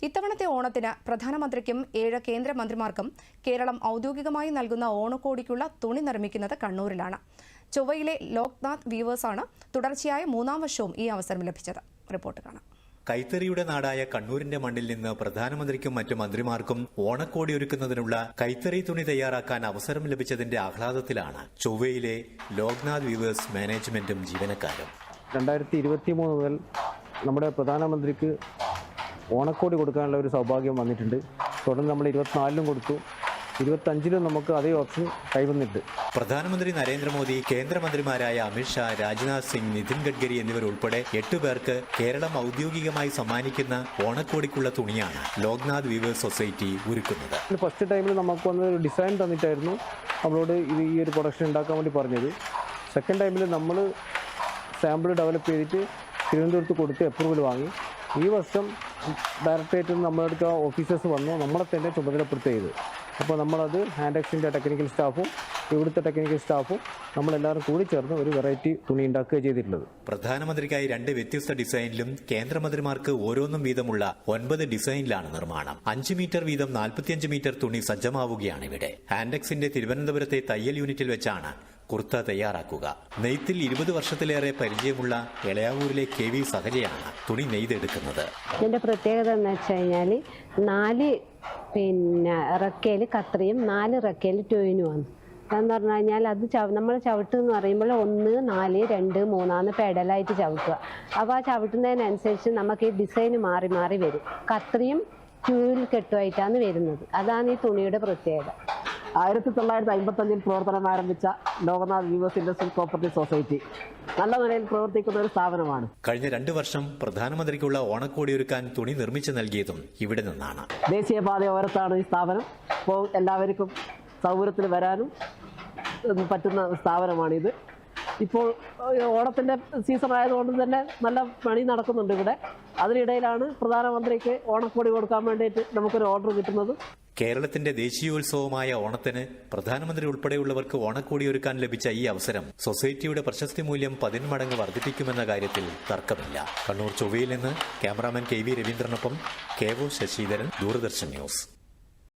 ഇത്തവണത്തെ ഓണത്തിന് പ്രധാനമന്ത്രിക്കും 7 കേന്ദ്രമന്ത്രിമാർക്കും കേരളം ഔദ്യോഗികമായി നൽകുന്ന ഓണക്കോടിക്കുള്ള തുണി നിർമ്മിക്കുന്നത് കണ്ണൂരിലാണ്. ചൊവ്വയിലെ ലോക്നാഥ് വീവേഴ്സാണ് തുടർച്ചയായ 3-ാം വർഷവും ഈ അവസരം ലഭിച്ചത്. റിപ്പോർട്ട് കാണാം. കൈത്തറിയുടെ നാടായ കണ്ണൂരിന്റെ മണ്ണിൽ നിന്ന് പ്രധാനമന്ത്രിക്കും മറ്റു മന്ത്രിമാർക്കും ഓണക്കോടി ഒരുക്കുന്നതിനുള്ള കൈത്തറി തുണി തയ്യാറാക്കാൻ അവസരം ലഭിച്ചതിന്റെ ആഹ്ലാദത്തിലാണ് ചൊവ്വയിലെ ലോക്നാഥ് വീവേഴ്സ് മാനേജ്മെന്റും ജീവനക്കാരും. 2023 മുതൽ നമ്മുടെ പ്രധാനമന്ത്രിക്ക് ഓണക്കോടി കൊടുക്കാനുള്ള ഒരു സൗഭാഗ്യം വന്നിട്ടുണ്ട്. തുടർന്ന് നമ്മൾ 24-ലും കൊടുത്തു, 25-ലും നമുക്ക് അതേ ഓപ്ഷൻ കൈവന്നിട്ട്. പ്രധാനമന്ത്രി നരേന്ദ്രമോദി, കേന്ദ്രമന്ത്രിമാരായ അമിത്ഷാ, രാജ്നാഥ് സിംഗ്, നിതിൻ ഗഡ്കരി എന്നിവരുൾപ്പെടെ 8 പേർക്ക് കേരളം ഔദ്യോഗികമായി സമ്മാനിക്കുന്ന ഓണക്കോടിക്കുള്ള തുണിയാണ് ലോക്നാഥ് വീവേഴ്സ് സൊസൈറ്റി ഒരുക്കുന്നത്. ഫസ്റ്റ് ടൈമിൽ നമുക്ക് വന്നൊരു ഡിസൈൻ തന്നിട്ടായിരുന്നു നമ്മളോട് ഈ ഒരു പ്രൊഡക്ഷൻ ഉണ്ടാക്കാൻ വേണ്ടി പറഞ്ഞത്. സെക്കൻഡ് ടൈമിൽ നമ്മൾ സാമ്പിൾ ഡെവലപ്പ് ചെയ്തിട്ട് തിരുവനന്തപുരത്ത് കൊടുത്ത് അപ്രൂവൽ വാങ്ങി. ഈ വർഷം ഡയറക്ടറേറ്റിൽ നിന്ന് നമ്മളെടുത്ത ഓഫീസേഴ്സ് വന്നു നമ്മളെ തന്നെ ചുമതലപ്പെടുത്തിയത്. അപ്പോൾ നമ്മളത് ഹാൻഡെക്സിൻ്റെ ടെക്നിക്കൽ സ്റ്റാഫും ഇവിടുത്തെ ടെക്നിക്കൽ സ്റ്റാഫും നമ്മളെല്ലാവരും കൂടി ചേർന്ന് ഒരു വെറൈറ്റി തുണി ഉണ്ടാക്കുകയാണ് ചെയ്തിട്ടുള്ളത്. പ്രധാനമന്ത്രിക്കായി 2 വ്യത്യസ്ത ഡിസൈനിലും കേന്ദ്രമന്ത്രിമാർക്ക് ഓരോന്നും വീതമുള്ള 9 ഡിസൈനിലാണ് നിർമ്മാണം. 5 മീറ്റർ വീതം 45 മീറ്റർ തുണി സജ്ജമാവുകയാണ് ഇവിടെ. ഹാൻഡെക്സിന്റെ തിരുവനന്തപുരത്തെ തയ്യൽ യൂണിറ്റിൽ വെച്ചാണ് കുർത്ത തയ്യാറാക്കുക. നെയ്ത്തിൽ 20 വർഷത്തിലേറെ പരിചയമുള്ള എളയാവൂരിലെ KV സഹജയാണ് തുണി നെയ്തെടുക്കുന്നത്. ഇതിന്റെ പ്രത്യേകത എന്ന് വെച്ച് കഴിഞ്ഞാൽ 4 റക്കയിൽ കത്രിയും 4 റക്കയിൽ ട്യൂനുമാണ്. എന്ന് പറഞ്ഞു കഴിഞ്ഞാൽ അത് നമ്മൾ ചവിട്ടെന്ന് പറയുമ്പോൾ 1, 4, 2, 3 പെഡലായിട്ട് ചവിട്ടുക. അപ്പോൾ ആ ചവിട്ടുന്നതിനനുസരിച്ച് നമുക്ക് ഈ ഡിസൈൻ മാറി മാറി വരും. കത്രിയും ട്യൂനിൽ കെട്ടുമായിട്ടാണ് വരുന്നത്. അതാണ് ഈ തുണിയുടെ പ്രത്യേകത. 1955 പ്രവർത്തനം ആരംഭിച്ച Loknath weavers industrial cooperative society നല്ല നിലയിൽ പ്രവർത്തിക്കുന്ന ഒരു സ്ഥാപനമാണ്. കഴിഞ്ഞ 2 വർഷം പ്രധാനമന്ത്രിക്കുള്ള ഓണക്കോടി ഒരുക്കാൻ തുണി നിർമ്മിച്ചു നൽകിയതും ഇവിടെ നിന്നാണ്. ദേശീയപാത ഓരത്താണ് ഈ സ്ഥാപനം. അപ്പോൾ എല്ലാവർക്കും സൗകര്യത്തിൽ വരാനും പറ്റുന്ന സ്ഥാപനമാണിത്. ഇപ്പോൾ ഓണത്തിന്റെ സീസൺ ആയതുകൊണ്ട് തന്നെ നല്ല പണി നടക്കുന്നുണ്ട് ഇവിടെ. അതിനിടയിലാണ് പ്രധാനമന്ത്രിക്ക് ഓണക്കോടി കൊടുക്കാൻ വേണ്ടിയിട്ട് നമുക്കൊരു ഓർഡർ കിട്ടുന്നത്. കേരളത്തിന്റെ ദേശീയോത്സവമായ ഓണത്തിന് പ്രധാനമന്ത്രി ഉൾപ്പെടെയുള്ളവർക്ക് ഓണക്കോടി ഒരുക്കാൻ ലഭിച്ച ഈ അവസരം സൊസൈറ്റിയുടെ പ്രശസ്തി മൂല്യം 10 മടങ്ങ് വർദ്ധിപ്പിക്കുമെന്ന കാര്യത്തിൽ തർക്കമില്ല. കണ്ണൂർ ചൊവ്വയിൽ നിന്ന് cameraman KV രവീന്ദ്രനൊപ്പം KO Sasidharan, Doordarshan news.